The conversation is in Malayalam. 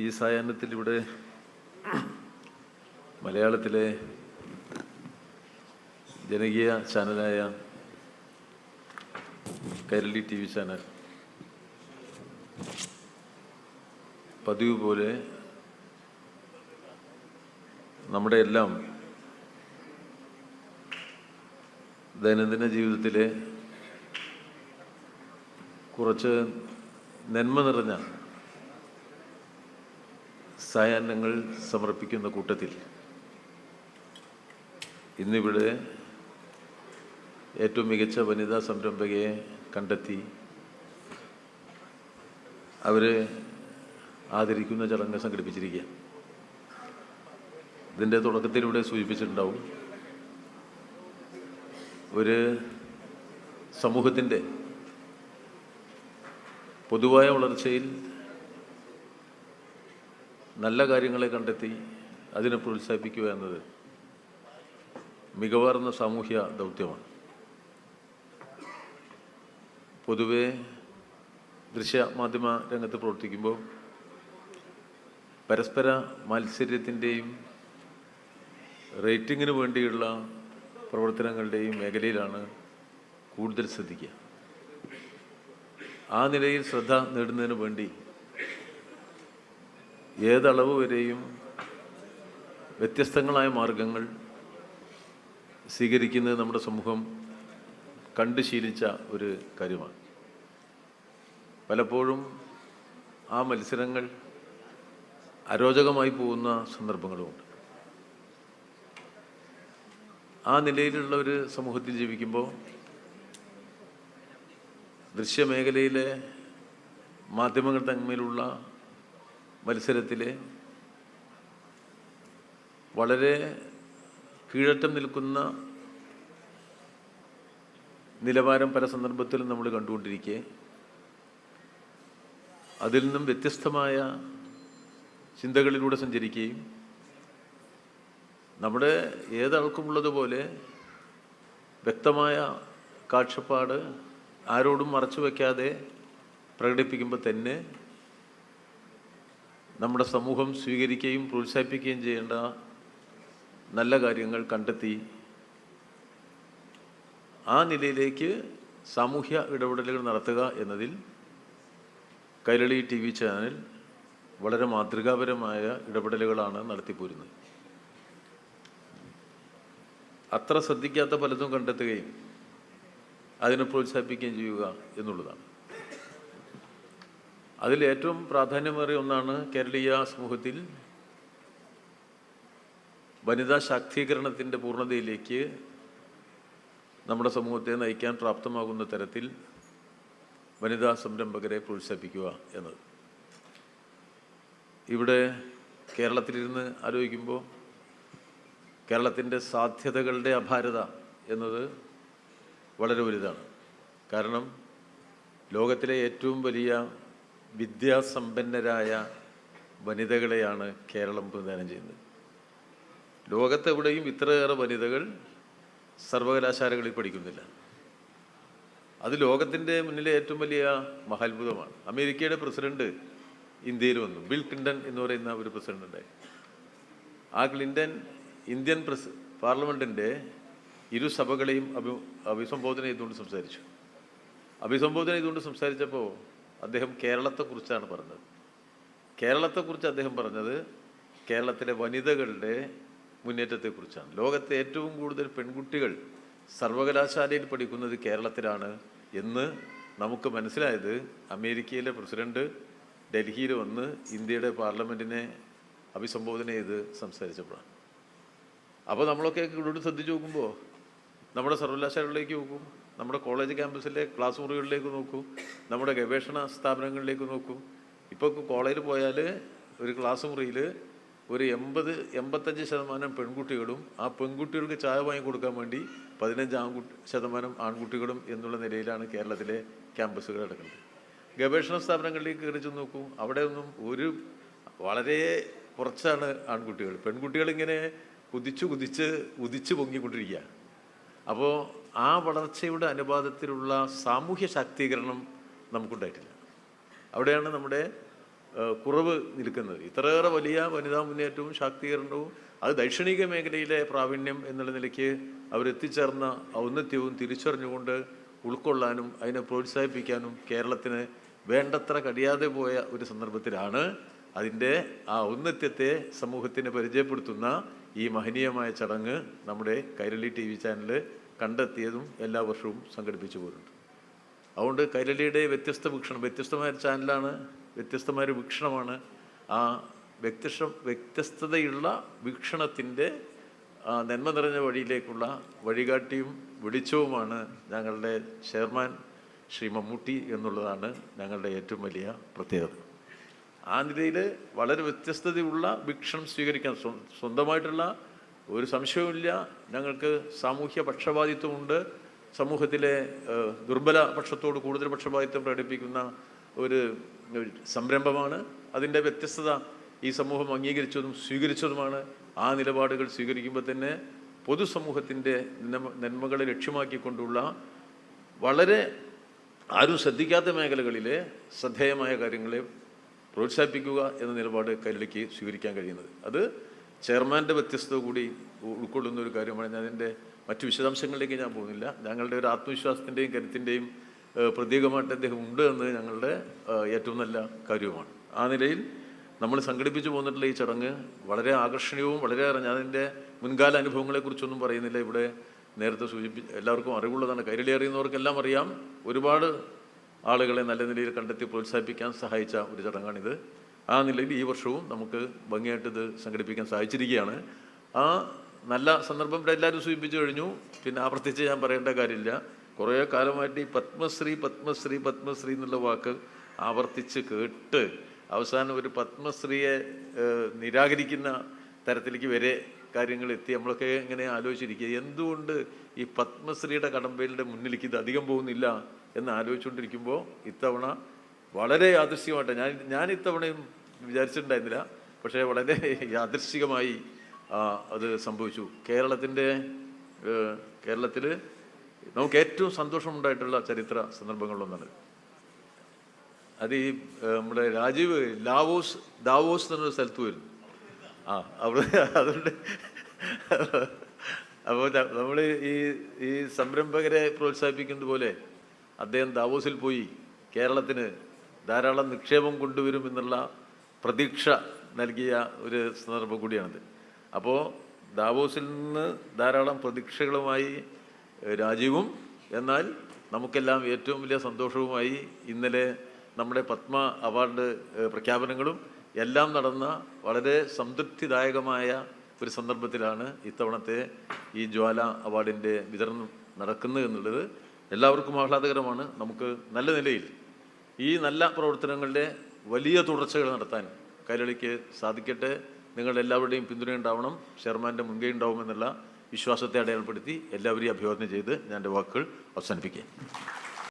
ഈ സായാഹ്നത്തിൽ ഇവിടെ മലയാളത്തിലെ ജനകീയ ചാനലായ കൈരളി TV ചാനൽ പതിവ് പോലെ നമ്മുടെ എല്ലാം ദൈനംദിന ജീവിതത്തിലെ കുറച്ച് നന്മ നിറഞ്ഞ സായാഹ്നങ്ങൾ സമർപ്പിക്കുന്ന കൂട്ടത്തിൽ ഇന്നിവിടെ ഏറ്റവും മികച്ച വനിതാ സംരംഭകയെ കണ്ടെത്തി അവരെ ആദരിക്കുന്ന ചടങ്ങ് സംഘടിപ്പിച്ചിരിക്കുക. ഇതിൻ്റെ തുടക്കത്തിലൂടെ സൂചിപ്പിച്ചിട്ടുണ്ടാവും, ഒരു സമൂഹത്തിൻ്റെ പൊതുവായ വളർച്ചയിൽ നല്ല കാര്യങ്ങളെ കണ്ടെത്തി അതിനെ പ്രോത്സാഹിപ്പിക്കുക എന്നത് മികവാർന്ന സാമൂഹ്യ ദൗത്യമാണ്. പൊതുവെ ദൃശ്യമാധ്യമ രംഗത്ത് പ്രവർത്തിക്കുമ്പോൾ പരസ്പര മത്സര്യത്തിൻ്റെയും റേറ്റിങ്ങിന് വേണ്ടിയുള്ള പ്രവർത്തനങ്ങളുടെയും മേഖലയിലാണ് കൂടുതൽ ശ്രദ്ധിക്കുക. ആ നിലയിൽ ശ്രദ്ധ നേടുന്നതിന് വേണ്ടി ഏതളവ് വരെയും വ്യത്യസ്തങ്ങളായ മാർഗങ്ങൾ സ്വീകരിക്കുന്നത് നമ്മുടെ സമൂഹം കണ്ടു ശീലിച്ച ഒരു കാര്യമാണ്. പലപ്പോഴും ആ മത്സരങ്ങൾ അരോചകമായി പോകുന്ന സന്ദർഭങ്ങളുമുണ്ട്. ആ നിലയിലുള്ള ഒരു സമൂഹത്തിൽ ജീവിക്കുമ്പോൾ ദൃശ്യമേഖലയിലെ മാധ്യമങ്ങൾ തമ്മിലുള്ള മത്സരത്തിലെ വളരെ കീഴറ്റം നിൽക്കുന്ന നിലവാരം പല സന്ദർഭത്തിലും നമ്മൾ കണ്ടുകൊണ്ടിരിക്കെ അതിൽ നിന്നും വ്യത്യസ്തമായ ചിന്തകളിലൂടെ സഞ്ചരിക്കുകയും നമ്മുടെ ഏതാൾക്കുമുള്ളതുപോലെ വ്യക്തമായ കാഴ്ചപ്പാട് ആരോടും മറച്ചു വയ്ക്കാതെ പ്രകടിപ്പിക്കുമ്പോൾ തന്നെ നമ്മുടെ സമൂഹം സ്വീകരിക്കുകയും പ്രോത്സാഹിപ്പിക്കുകയും ചെയ്യേണ്ട നല്ല കാര്യങ്ങൾ കണ്ടെത്തി ആ നിലയിലേക്ക് സാമൂഹ്യ ഇടപെടലുകൾ നടത്തുക എന്നതിൽ കൈരളി TV ചാനൽ വളരെ മാതൃകാപരമായ ഇടപെടലുകളാണ് നടത്തിപ്പോരുന്നത്. അത്ര ശ്രദ്ധിക്കാത്ത പലതും കണ്ടെത്തുകയും അതിനെ പ്രോത്സാഹിപ്പിക്കുകയും ചെയ്യുക എന്നുള്ളതാണ്. അതിൽ ഏറ്റവും പ്രാധാന്യമേറിയ ഒന്നാണ് കേരളീയ സമൂഹത്തിൽ വനിതാ ശാക്തീകരണത്തിൻ്റെ പൂർണ്ണതയിലേക്ക് നമ്മുടെ സമൂഹത്തെ നയിക്കാൻ പ്രാപ്തമാകുന്ന തരത്തിൽ വനിതാ സംരംഭകരെ പ്രോത്സാഹിപ്പിക്കുക എന്നത്. ഇവിടെ കേരളത്തിലിരുന്ന് ആലോചിക്കുമ്പോൾ കേരളത്തിൻ്റെ സാധ്യതകളുടെ അപാരത എന്നത് വളരെ വലുതാണ്. കാരണം ലോകത്തിലെ ഏറ്റവും വലിയ വിദ്യാസമ്പന്നരായ വനിതകളെയാണ് കേരളം പ്രതിദാനം ചെയ്യുന്നത്. ലോകത്തെവിടെയും ഇത്രയേറെ വനിതകൾ സർവകലാശാലകളിൽ പഠിക്കുന്നില്ല. അത് ലോകത്തിൻ്റെ മുന്നിലെ ഏറ്റവും വലിയ മഹാത്ഭുതമാണ്. അമേരിക്കയുടെ പ്രസിഡന്റ് ഇന്ത്യയിൽ വന്നു. ബിൽ ക്ലിൻ്റൺ എന്ന് പറയുന്ന ഒരു പ്രസിഡന്റ് ഉണ്ടായി. ആ ക്ലിൻ്റൺ ഇന്ത്യൻ പാർലമെൻറ്റിൻ്റെ ഇരു സഭകളെയും അഭിസംബോധന ചെയ്തുകൊണ്ട് സംസാരിച്ചപ്പോൾ അദ്ദേഹം കേരളത്തെക്കുറിച്ചാണ് പറഞ്ഞത്. കേരളത്തെക്കുറിച്ച് അദ്ദേഹം പറഞ്ഞത് കേരളത്തിലെ വനിതകളുടെ മുന്നേറ്റത്തെക്കുറിച്ചാണ്. ലോകത്തെ ഏറ്റവും കൂടുതൽ പെൺകുട്ടികൾ സർവകലാശാലയിൽ പഠിക്കുന്നത് കേരളത്തിലാണ് എന്ന് നമുക്ക് മനസ്സിലായത് അമേരിക്കയിലെ പ്രസിഡന്റ് ഡൽഹിയിൽ വന്ന് ഇന്ത്യയുടെ പാർലമെൻറ്റിനെ അഭിസംബോധന ചെയ്ത് സംസാരിച്ചപ്പോഴാണ്. അപ്പോൾ നമ്മളൊക്കെ ഇവിടെ ശ്രദ്ധിച്ച് നോക്കുമ്പോൾ നമ്മുടെ സർവകലാശാലകളിലേക്ക് നോക്കും, നമ്മുടെ കോളേജ് ക്യാമ്പസിലെ ക്ലാസ് മുറികളിലേക്ക് നോക്കൂ, നമ്മുടെ ഗവേഷണ സ്ഥാപനങ്ങളിലേക്ക് നോക്കൂ. ഇപ്പോൾ കോളേജിൽ പോയാൽ ഒരു ക്ലാസ് മുറിയിൽ ഒരു 80-85% പെൺകുട്ടികളും ആ പെൺകുട്ടികൾക്ക് ചായ വാങ്ങി കൊടുക്കാൻ വേണ്ടി 15% ആൺകുട്ടികളും എന്നുള്ള നിലയിലാണ് കേരളത്തിലെ ക്യാമ്പസുകൾ നടക്കുന്നത്. ഗവേഷണ സ്ഥാപനങ്ങളിലേക്ക് കയറി ചെന്ന് നോക്കൂ, അവിടെ ഒന്നും വളരെ കുറച്ചാണ് ആൺകുട്ടികൾ. പെൺകുട്ടികളിങ്ങനെ ഉദിച്ച് പൊങ്ങിക്കൊണ്ടിരിക്കുക. അപ്പോൾ ആ വളർച്ചയുടെ അനുപാതത്തിലുള്ള സാമൂഹ്യ ശാക്തീകരണം നമുക്കുണ്ടായിട്ടില്ല. അവിടെയാണ് നമ്മുടെ കുറവ് നിൽക്കുന്നത്. ഇത്രയേറെ വലിയ വനിതാ മുന്നേറ്റവും ശാക്തീകരണവും അത് ദൈക്ഷണിക മേഖലയിലെ പ്രാവീണ്യം എന്നുള്ള നിലയ്ക്ക് അവരെത്തിച്ചേർന്ന ഔന്നത്യവും തിരിച്ചറിഞ്ഞുകൊണ്ട് ഉൾക്കൊള്ളാനും അതിനെ പ്രോത്സാഹിപ്പിക്കാനും കേരളത്തിന് വേണ്ടത്ര കഴിയാതെ പോയ ഒരു സന്ദർഭത്തിലാണ് അതിൻ്റെ ആ ഔന്നത്യത്തെ സമൂഹത്തിന് പരിചയപ്പെടുത്തുന്ന ഈ മഹനീയമായ ചടങ്ങ് നമ്മുടെ കൈരളി TV ചാനൽ കണ്ടെത്തിയതും എല്ലാ വർഷവും സംഘടിപ്പിച്ചു പോരുന്നുണ്ട്. അതുകൊണ്ട് കൈരളിയുടെ വ്യത്യസ്തമായ ചാനലാണ്, വ്യത്യസ്തമായ വീക്ഷണമാണ്. ആ വ്യത്യസ്തതയുള്ള വീക്ഷണത്തിൻ്റെ നന്മ നിറഞ്ഞ വഴിയിലേക്കുള്ള വഴികാട്ടിയും വെളിച്ചവുമാണ് ഞങ്ങളുടെ ചെയർമാൻ ശ്രീ മമ്മൂട്ടി എന്നുള്ളതാണ് ഞങ്ങളുടെ ഏറ്റവും വലിയ പ്രത്യേകത. ആ നിലയിൽ വളരെ വ്യത്യസ്തതയുള്ള വീക്ഷണം സ്വീകരിക്കാൻ സ്വന്തമായിട്ടുള്ള ഒരു സംശയവുമില്ല. ഞങ്ങൾക്ക് സാമൂഹ്യ പക്ഷപാതിത്വമുണ്ട്. സമൂഹത്തിലെ ദുർബല പക്ഷത്തോട് കൂടുതൽ പക്ഷപാതിത്വം പ്രകടിപ്പിക്കുന്ന ഒരു സംരംഭമാണ്. അതിൻ്റെ വ്യത്യസ്തത ഈ സമൂഹം അംഗീകരിച്ചതും സ്വീകരിച്ചതുമാണ്. ആ നിലപാടുകൾ സ്വീകരിക്കുമ്പോൾ തന്നെ പൊതുസമൂഹത്തിൻ്റെ നന്മകളെ ലക്ഷ്യമാക്കിക്കൊണ്ടുള്ള വളരെ ആരും ശ്രദ്ധിക്കാത്ത മേഖലകളിലെ ശ്രദ്ധേയമായ കാര്യങ്ങളെ പ്രോത്സാഹിപ്പിക്കുക എന്ന നിലപാട് കൈരളിക്ക് സ്വീകരിക്കാൻ കഴിയുന്നത്. അത് ചെയർമാൻ്റെ വ്യത്യസ്തത കൂടി ഉൾക്കൊള്ളുന്ന ഒരു കാര്യമാണ്. അതിൻ്റെ മറ്റു വിശദാംശങ്ങളിലേക്ക് ഞാൻ പോകുന്നില്ല. ഞങ്ങളുടെ ഒരു ആത്മവിശ്വാസത്തിൻ്റെയും കരുത്തിൻ്റെയും പ്രതീകമായിട്ട് അദ്ദേഹം ഉണ്ട് എന്ന് ഞങ്ങളുടെ ഏറ്റവും നല്ല കാര്യവുമാണ്. ആ നിലയിൽ നമ്മൾ സംഘടിപ്പിച്ചു പോന്നിട്ടുള്ള ഈ ചടങ്ങ് വളരെ ആകർഷണീയവും വളരെയേറെ, ഞാൻ അതിൻ്റെ മുൻകാല അനുഭവങ്ങളെക്കുറിച്ചൊന്നും പറയുന്നില്ല. ഇവിടെ നേരത്തെ എല്ലാവർക്കും അറിവുള്ളതാണ്. കൈരളി അറിയുന്നവർക്കെല്ലാം അറിയാം. ഒരുപാട് ആളുകളെ നല്ല നിലയിൽ കണ്ടെത്തി പ്രോത്സാഹിപ്പിക്കാൻ സഹായിച്ച ഒരു ചടങ്ങാണിത്. ആ നിലയിൽ ഈ വർഷവും നമുക്ക് ഭംഗിയായിട്ട് ഇത് സംഘടിപ്പിക്കാൻ സാധിച്ചിരിക്കുകയാണ്. ആ നല്ല സന്ദർഭം ഇവിടെ എല്ലാവരും സൂചിപ്പിച്ചു കഴിഞ്ഞു. പിന്നെ ആവർത്തിച്ച് ഞാൻ പറയേണ്ട കാര്യമില്ല. കുറേ കാലമായിട്ട് ഈ പത്മശ്രീ എന്നുള്ള വാക്ക് ആവർത്തിച്ച് കേട്ട് അവസാനം ഒരു പത്മശ്രീയെ നിരാകരിക്കുന്ന തരത്തിലേക്ക് വരെ കാര്യങ്ങൾ എത്തി. നമ്മളൊക്കെ ഇങ്ങനെ ആലോചിച്ചിരിക്കുക, എന്തുകൊണ്ട് ഈ പത്മശ്രീയുടെ കടമ്പയുടെ മുന്നിലേക്ക് ഇത് അധികം പോകുന്നില്ല എന്ന് ആലോചിച്ചുകൊണ്ടിരിക്കുമ്പോൾ ഇത്തവണ വളരെ യാദൃശ്ചികമായിട്ട് ഞാൻ ഇത്തവണയും വിചാരിച്ചിട്ടുണ്ടായിരുന്നില്ല, പക്ഷേ വളരെ യാദൃശ്ചികമായി അത് സംഭവിച്ചു. കേരളത്തിൽ നമുക്ക് ഏറ്റവും സന്തോഷമുണ്ടായിട്ടുള്ള ചരിത്ര സന്ദർഭങ്ങളിലൊന്നാണ്. അത് ഈ നമ്മുടെ രാജീവ് ദാവോസ് എന്നൊരു സ്ഥലത്ത് വരുന്നു. അതുകൊണ്ട് അപ്പോൾ നമ്മൾ ഈ സംരംഭകരെ പ്രോത്സാഹിപ്പിക്കുന്നത് പോലെ അദ്ദേഹം ദാവോസിൽ പോയി കേരളത്തിന് ധാരാളം നിക്ഷേപം കൊണ്ടുവരുമെന്നുള്ള പ്രതീക്ഷ നൽകിയ ഒരു സന്ദർഭം കൂടിയാണിത്. അപ്പോൾ ദാവോസിൽ നിന്ന് ധാരാളം പ്രതീക്ഷകളുമായി രാജീവും, എന്നാൽ നമുക്കെല്ലാം ഏറ്റവും വലിയ സന്തോഷവുമായി ഇന്നലെ നമ്മുടെ പത്മ അവാർഡ് പ്രഖ്യാപനങ്ങളും എല്ലാം നടന്ന വളരെ സംതൃപ്തിദായകമായ ഒരു സന്ദർഭത്തിലാണ് ഇത്തവണത്തെ ഈ ജ്വാല അവാർഡിൻ്റെ വിതരണം നടക്കുന്നത് എന്നുള്ളത് എല്ലാവർക്കും ആഹ്ലാദകരമാണ്. നമുക്ക് നല്ല നിലയിൽ ഈ നല്ല പ്രവർത്തനങ്ങളുടെ വലിയ തുടർച്ചകൾ നടത്താൻ കൈരളിക്ക് സാധിക്കട്ടെ. നിങ്ങളെല്ലാവരുടെയും പിന്തുണയുണ്ടാവണം, ചെയർമാൻ്റെ മുൻകൈ ഉണ്ടാവുമെന്നുള്ള വിശ്വാസത്തെ അടയാളപ്പെടുത്തി എല്ലാവരെയും അഭിവാദനം ചെയ്ത് ഞാൻ എൻ്റെ വാക്കുകൾ അവസാനിപ്പിക്കുക.